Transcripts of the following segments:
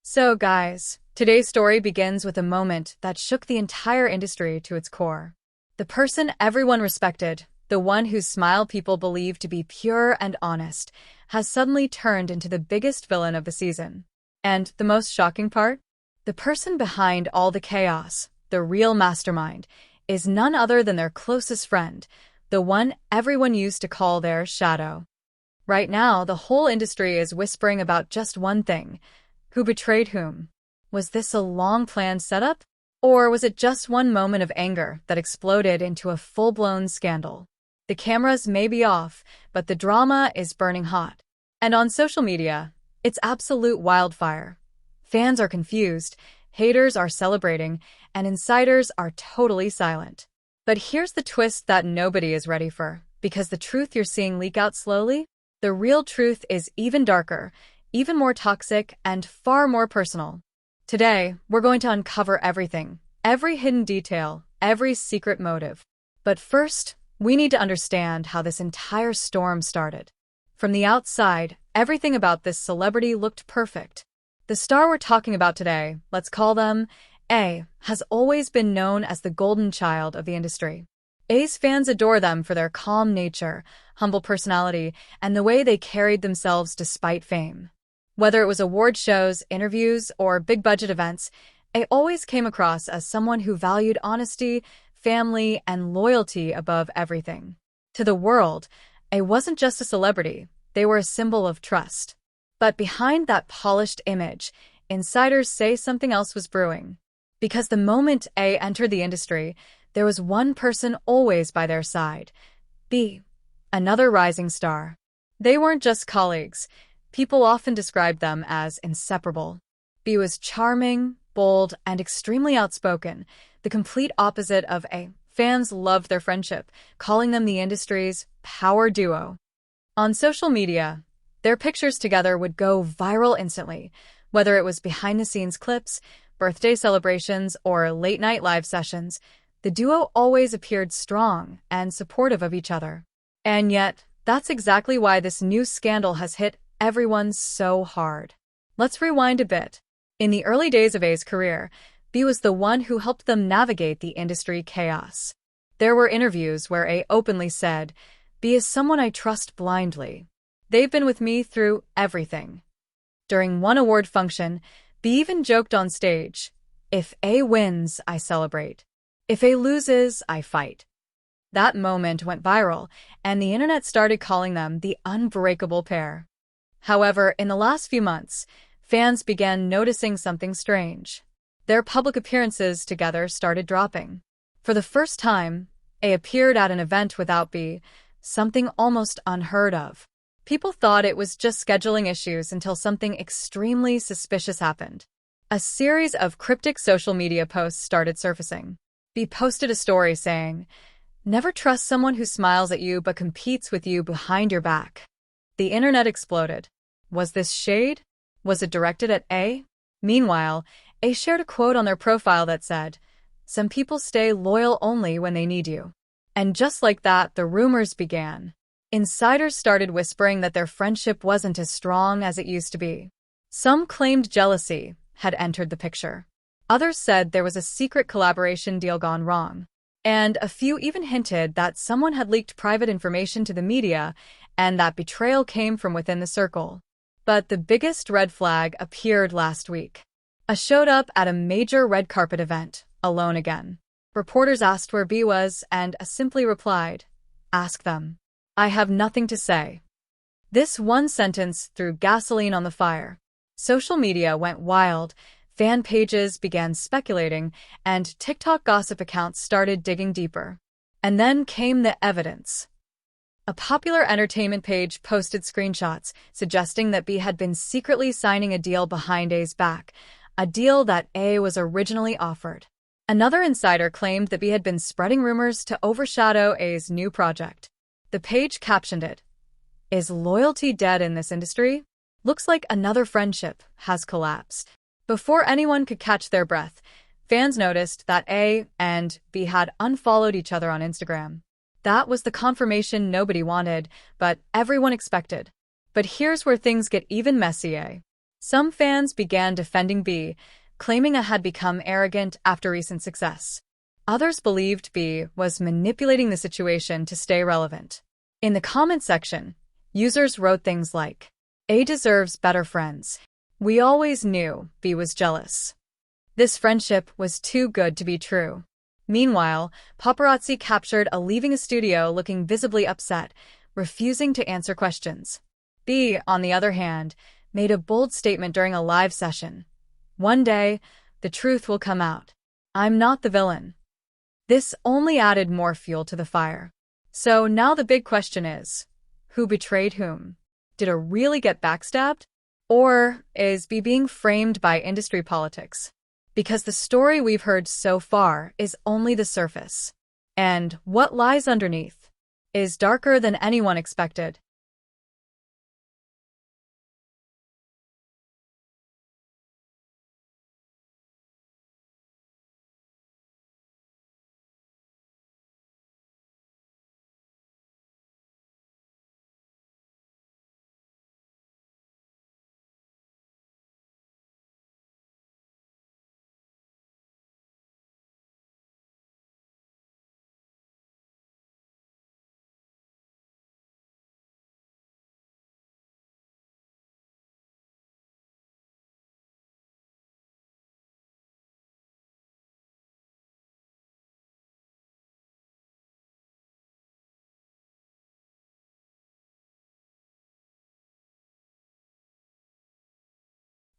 So, guys, today's story begins with a moment that shook the entire industry to its core. The person everyone respected, the one whose smile people believed to be pure and honest, has suddenly turned into the biggest villain of the season. And the most shocking part? The person behind all the chaos, the real mastermind, is none other than their closest friend, the one everyone used to call their shadow. Right now, the whole industry is whispering about just one thing: who betrayed whom? Was this a long-planned setup? Or was it just one moment of anger that exploded into a full-blown scandal? The cameras may be off, but the drama is burning hot. And on social media, it's absolute wildfire. Fans are confused, haters are celebrating, and insiders are totally silent. But here's the twist that nobody is ready for, because the truth you're seeing leak out slowly, the real truth is even darker, even more toxic, and far more personal. Today, we're going to uncover everything, every hidden detail, every secret motive. But first, we need to understand how this entire storm started. From the outside, everything about this celebrity looked perfect. The star we're talking about today, let's call them A, has always been known as the golden child of the industry. A's fans adore them for their calm nature, humble personality, and the way they carried themselves despite fame. Whether it was award shows, interviews, or big-budget events, A always came across as someone who valued honesty, family, and loyalty above everything. To the world, A wasn't just a celebrity, they were a symbol of trust. But behind that polished image, insiders say something else was brewing. Because the moment A entered the industry, there was one person always by their side: B, another rising star. They weren't just colleagues. People often described them as inseparable. B was charming, bold, and extremely outspoken, the complete opposite of A. Fans loved their friendship, calling them the industry's power duo. On social media, their pictures together would go viral instantly, whether it was behind-the-scenes clips, birthday celebrations, or late-night live sessions. The duo always appeared strong and supportive of each other. And yet, that's exactly why this new scandal has hit everyone so hard. Let's rewind a bit. In the early days of A's career, B was the one who helped them navigate the industry chaos. There were interviews where A openly said, "B is someone I trust blindly. They've been with me through everything." During one award function, B even joked on stage, "If A wins, I celebrate. If A loses, I fight." That moment went viral, and the internet started calling them the unbreakable pair. However, in the last few months, fans began noticing something strange. Their public appearances together started dropping. For the first time, A appeared at an event without B, something almost unheard of. People thought it was just scheduling issues until something extremely suspicious happened. A series of cryptic social media posts started surfacing. B posted a story saying, "Never trust someone who smiles at you but competes with you behind your back." The internet exploded. Was this shade? Was it directed at A? Meanwhile, A shared a quote on their profile that said, "Some people stay loyal only when they need you." And just like that, the rumors began. Insiders started whispering that their friendship wasn't as strong as it used to be. Some claimed jealousy had entered the picture. Others said there was a secret collaboration deal gone wrong. And a few even hinted that someone had leaked private information to the media and that betrayal came from within the circle. But the biggest red flag appeared last week. A showed up at a major red carpet event, alone again. Reporters asked where B was, and A simply replied, "Ask them. I have nothing to say." This one sentence threw gasoline on the fire. Social media went wild, fan pages began speculating, and TikTok gossip accounts started digging deeper. And then came the evidence. A popular entertainment page posted screenshots suggesting that B had been secretly signing a deal behind A's back, a deal that A was originally offered. Another insider claimed that B had been spreading rumors to overshadow A's new project. The page captioned it, "Is loyalty dead in this industry? Looks like another friendship has collapsed." Before anyone could catch their breath, fans noticed that A and B had unfollowed each other on Instagram. That was the confirmation nobody wanted, but everyone expected. But here's where things get even messier. Some fans began defending B, claiming A had become arrogant after recent success. Others believed B was manipulating the situation to stay relevant. In the comment section, users wrote things like, "A deserves better friends. We always knew B was jealous. This friendship was too good to be true." Meanwhile, paparazzi captured A leaving a studio looking visibly upset, refusing to answer questions. B, on the other hand, made a bold statement during a live session. "One day, the truth will come out. I'm not the villain." This only added more fuel to the fire. So now the big question is, who betrayed whom? Did A really get backstabbed? Or is B being framed by industry politics? Because the story we've heard so far is only the surface. And what lies underneath is darker than anyone expected.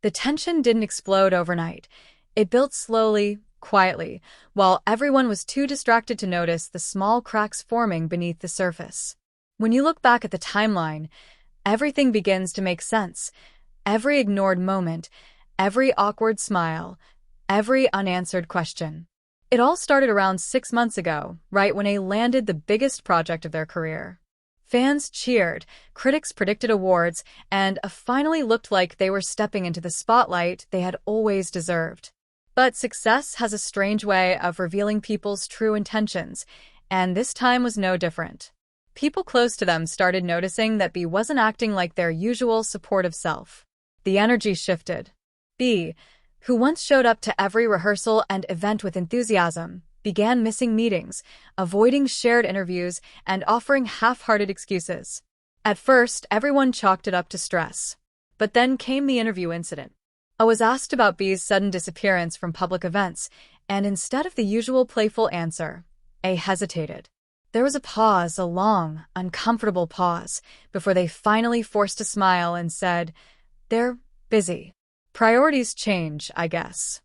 The tension didn't explode overnight. It built slowly, quietly, while everyone was too distracted to notice the small cracks forming beneath the surface. When you look back at the timeline, everything begins to make sense. Every ignored moment, every awkward smile, every unanswered question. It all started around 6 months ago, right when A landed the biggest project of their career. Fans cheered, critics predicted awards, and A finally looked like they were stepping into the spotlight they had always deserved. But success has a strange way of revealing people's true intentions, and this time was no different. People close to them started noticing that B wasn't acting like their usual supportive self. The energy shifted. B, who once showed up to every rehearsal and event with enthusiasm, began missing meetings, avoiding shared interviews, and offering half-hearted excuses. At first, everyone chalked it up to stress. But then came the interview incident. I was asked about B's sudden disappearance from public events, and instead of the usual playful answer, A hesitated. There was a pause, a long, uncomfortable pause, before they finally forced a smile and said, "They're busy. Priorities change, I guess."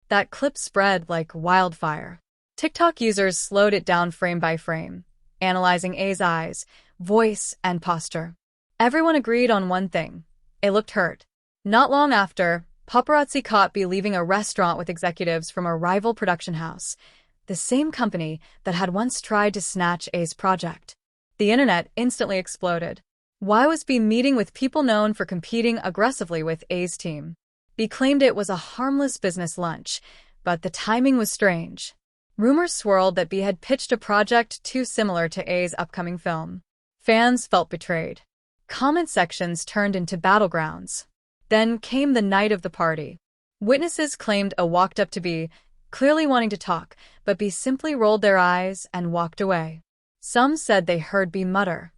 That clip spread like wildfire. TikTok users slowed it down frame by frame, analyzing A's eyes, voice, and posture. Everyone agreed on one thing. It looked hurt. Not long after, paparazzi caught B leaving a restaurant with executives from a rival production house, the same company that had once tried to snatch A's project. The internet instantly exploded. Why was B meeting with people known for competing aggressively with A's team? B claimed it was a harmless business lunch, but the timing was strange. Rumors swirled that B had pitched a project too similar to A's upcoming film. Fans felt betrayed. Comment sections turned into battlegrounds. Then came the night of the party. Witnesses claimed A walked up to B, clearly wanting to talk, but B simply rolled their eyes and walked away. Some said they heard B mutter,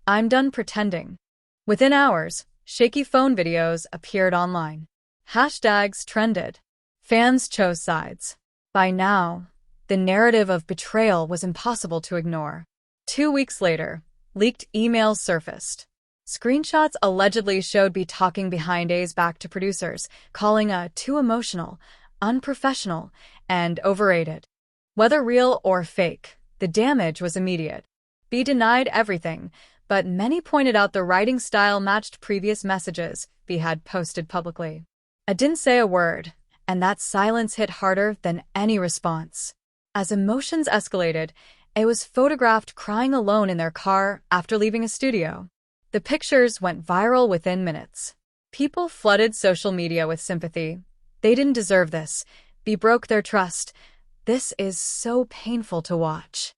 "I'm done pretending." Within hours, shaky phone videos appeared online. Hashtags trended. Fans chose sides. By now, the narrative of betrayal was impossible to ignore. 2 weeks later, leaked emails surfaced. Screenshots allegedly showed B talking behind A's back to producers, calling A too emotional, unprofessional, and overrated. Whether real or fake, the damage was immediate. B denied everything, but many pointed out the writing style matched previous messages B had posted publicly. A didn't say a word, and that silence hit harder than any response. As emotions escalated, A was photographed crying alone in their car after leaving a studio. The pictures went viral within minutes. People flooded social media with sympathy. They didn't deserve this. B broke their trust. This is so painful to watch.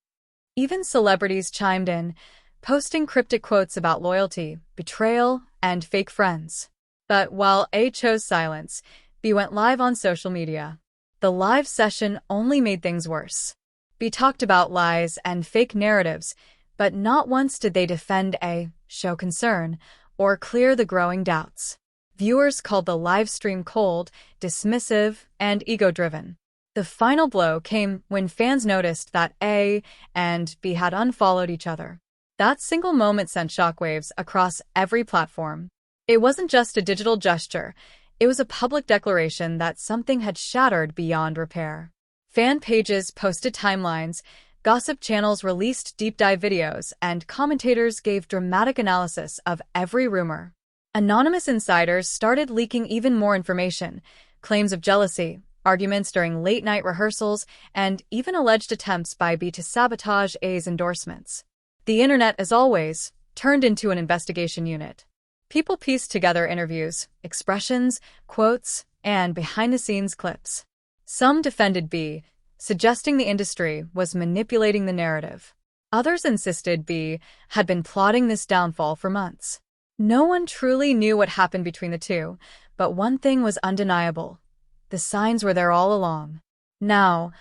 Even celebrities chimed in, posting cryptic quotes about loyalty, betrayal, and fake friends. But while A chose silence, B went live on social media. The live session only made things worse. B talked about lies and fake narratives, but not once did they defend A, show concern, or clear the growing doubts. Viewers called the live stream cold, dismissive, and ego-driven. The final blow came when fans noticed that A and B had unfollowed each other. That single moment sent shockwaves across every platform. It wasn't just a digital gesture, it was a public declaration that something had shattered beyond repair. Fan pages posted timelines, gossip channels released deep-dive videos, and commentators gave dramatic analysis of every rumor. Anonymous insiders started leaking even more information, claims of jealousy, arguments during late-night rehearsals, and even alleged attempts by B to sabotage A's endorsements. The internet, as always, turned into an investigation unit. People pieced together interviews, expressions, quotes, and behind-the-scenes clips. Some defended B, suggesting the industry was manipulating the narrative. Others insisted B had been plotting this downfall for months. No one truly knew what happened between the two, but one thing was undeniable. The signs were there all along. Now,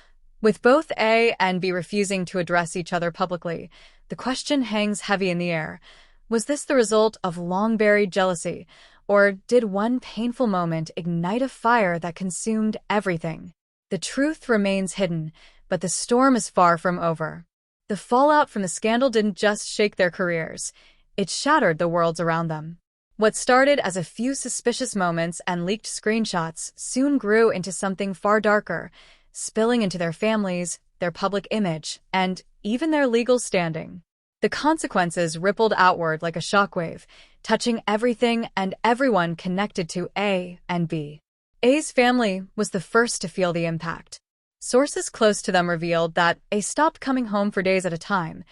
with both A and B refusing to address each other publicly, the question hangs heavy in the air. Was this the result of long-buried jealousy, or did one painful moment ignite a fire that consumed everything? The truth remains hidden, but the storm is far from over. The fallout from the scandal didn't just shake their careers, it shattered the worlds around them. What started as a few suspicious moments and leaked screenshots soon grew into something far darker, spilling into their families, their public image, and even their legal standing. The consequences rippled outward like a shockwave, touching everything and everyone connected to A and B. A's family was the first to feel the impact. Sources close to them revealed that A stopped coming home for days at a time,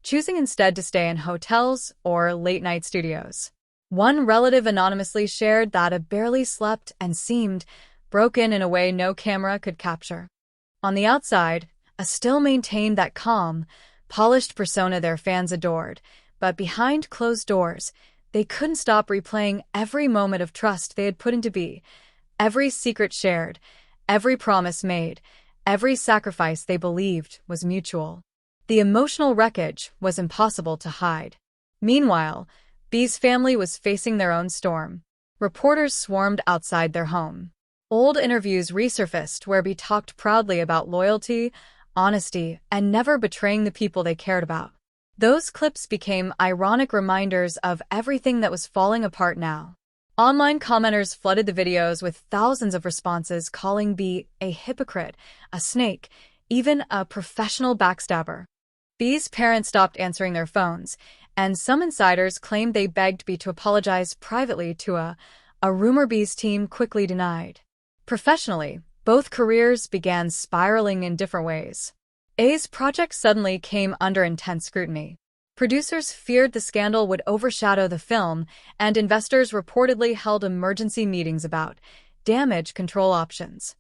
choosing instead to stay in hotels or late-night studios. One relative anonymously shared that A barely slept and seemed broken in a way no camera could capture. On the outside, A still maintained that calm, polished persona their fans adored, but behind closed doors, they couldn't stop replaying every moment of trust they had put into B, every secret shared, every promise made, every sacrifice they believed was mutual. The emotional wreckage was impossible to hide. Meanwhile, B's family was facing their own storm. Reporters swarmed outside their home. Old interviews resurfaced where B talked proudly about loyalty, honesty, and never betraying the people they cared about. Those clips became ironic reminders of everything that was falling apart now. Online commenters flooded the videos with thousands of responses calling B a hypocrite, a snake, even a professional backstabber. B's parents stopped answering their phones, and some insiders claimed they begged B to apologize privately to a rumor B's team quickly denied. Professionally, both careers began spiraling in different ways. A's project suddenly came under intense scrutiny. Producers feared the scandal would overshadow the film, and investors reportedly held emergency meetings about damage control options.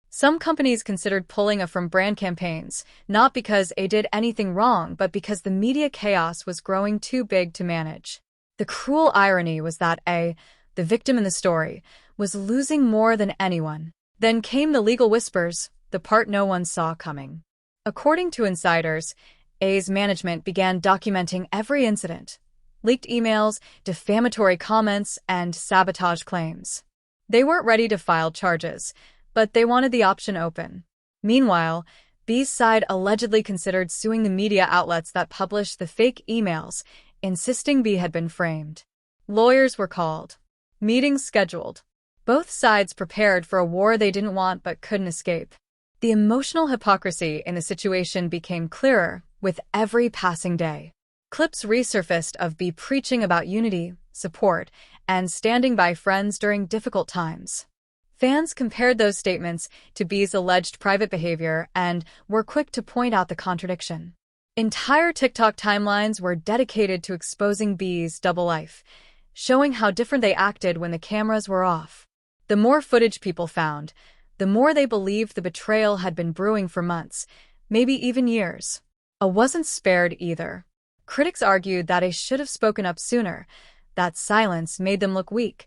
Some companies considered pulling A from brand campaigns, not because A did anything wrong, but because the media chaos was growing too big to manage. The cruel irony was that A, the victim in the story, was losing more than anyone. Then came the legal whispers, the part no one saw coming. According to insiders, A's management began documenting every incident, leaked emails, defamatory comments, and sabotage claims. They weren't ready to file charges, but they wanted the option open. Meanwhile, B's side allegedly considered suing the media outlets that published the fake emails, insisting B had been framed. Lawyers were called. Meetings scheduled. Both sides prepared for a war they didn't want but couldn't escape. The emotional hypocrisy in the situation became clearer with every passing day. Clips resurfaced of B preaching about unity, support, and standing by friends during difficult times. Fans compared those statements to B's alleged private behavior and were quick to point out the contradiction. Entire TikTok timelines were dedicated to exposing B's double life, showing how different they acted when the cameras were off. The more footage people found, the more they believed the betrayal had been brewing for months, maybe even years. A wasn't spared either. Critics argued that A should have spoken up sooner, that silence made them look weak,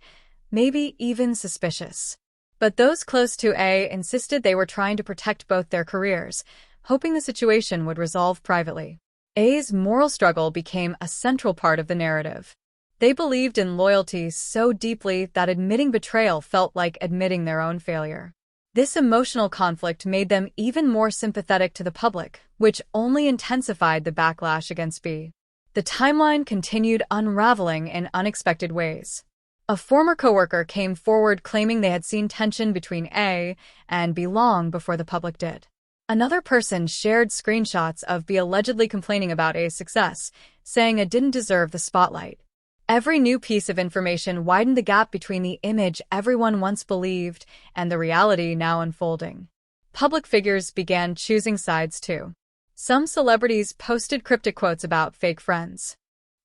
maybe even suspicious. But those close to A insisted they were trying to protect both their careers, hoping the situation would resolve privately. A's moral struggle became a central part of the narrative. They believed in loyalty so deeply that admitting betrayal felt like admitting their own failure. This emotional conflict made them even more sympathetic to the public, which only intensified the backlash against B. The timeline continued unraveling in unexpected ways. A former coworker came forward claiming they had seen tension between A and B long before the public did. Another person shared screenshots of B allegedly complaining about A's success, saying it didn't deserve the spotlight. Every new piece of information widened the gap between the image everyone once believed and the reality now unfolding. Public figures began choosing sides too. Some celebrities posted cryptic quotes about fake friends.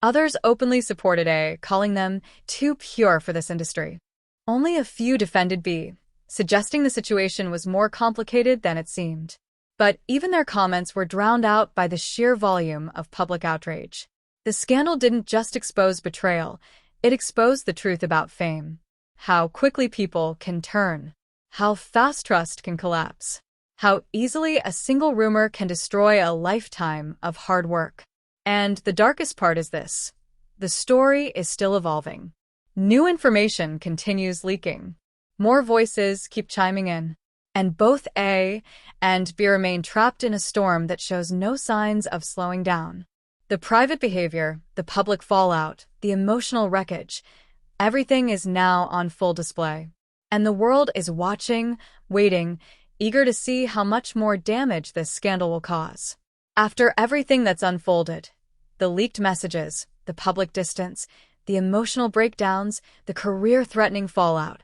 Others openly supported A, calling them too pure for this industry. Only a few defended B, suggesting the situation was more complicated than it seemed. But even their comments were drowned out by the sheer volume of public outrage. The scandal didn't just expose betrayal, it exposed the truth about fame. How quickly people can turn. How fast trust can collapse. How easily a single rumor can destroy a lifetime of hard work. And the darkest part is this: the story is still evolving. New information continues leaking. More voices keep chiming in. And both A and B remain trapped in a storm that shows no signs of slowing down. The private behavior, the public fallout, the emotional wreckage, everything is now on full display. And the world is watching, waiting, eager to see how much more damage this scandal will cause. After everything that's unfolded, the leaked messages, the public distance, the emotional breakdowns, the career-threatening fallout,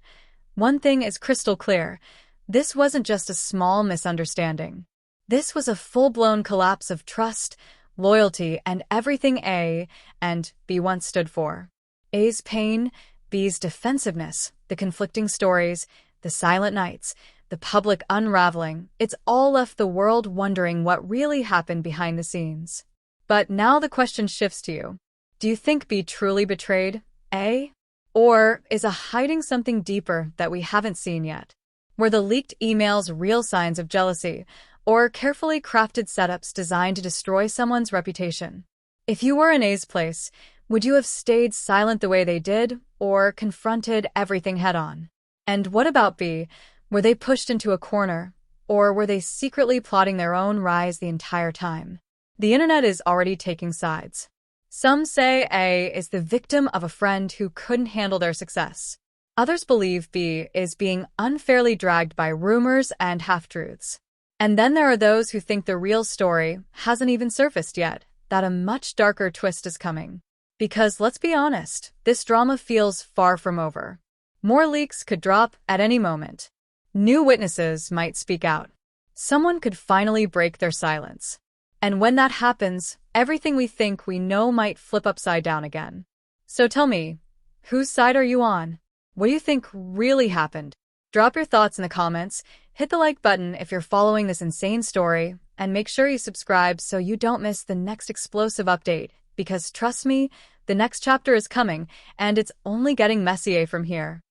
one thing is crystal clear: this wasn't just a small misunderstanding. This was a full-blown collapse of trust, loyalty, and everything A and B once stood for. A's pain, B's defensiveness, the conflicting stories, the silent nights, the public unraveling, it's all left the world wondering what really happened behind the scenes. But now the question shifts to you. Do you think B truly betrayed A? Or is A hiding something deeper that we haven't seen yet? Were the leaked emails real signs of jealousy, or carefully crafted setups designed to destroy someone's reputation? If you were in A's place, would you have stayed silent the way they did, or confronted everything head-on? And what about B? Were they pushed into a corner, or were they secretly plotting their own rise the entire time? The internet is already taking sides. Some say A is the victim of a friend who couldn't handle their success. Others believe B is being unfairly dragged by rumors and half-truths. And then there are those who think the real story hasn't even surfaced yet, that a much darker twist is coming. Because let's be honest, this drama feels far from over. More leaks could drop at any moment. New witnesses might speak out. Someone could finally break their silence. And when that happens, everything we think we know might flip upside down again. So tell me, whose side are you on? What do you think really happened? Drop your thoughts in the comments, hit the like button if you're following this insane story, and make sure you subscribe so you don't miss the next explosive update, because trust me, the next chapter is coming, and it's only getting messier from here.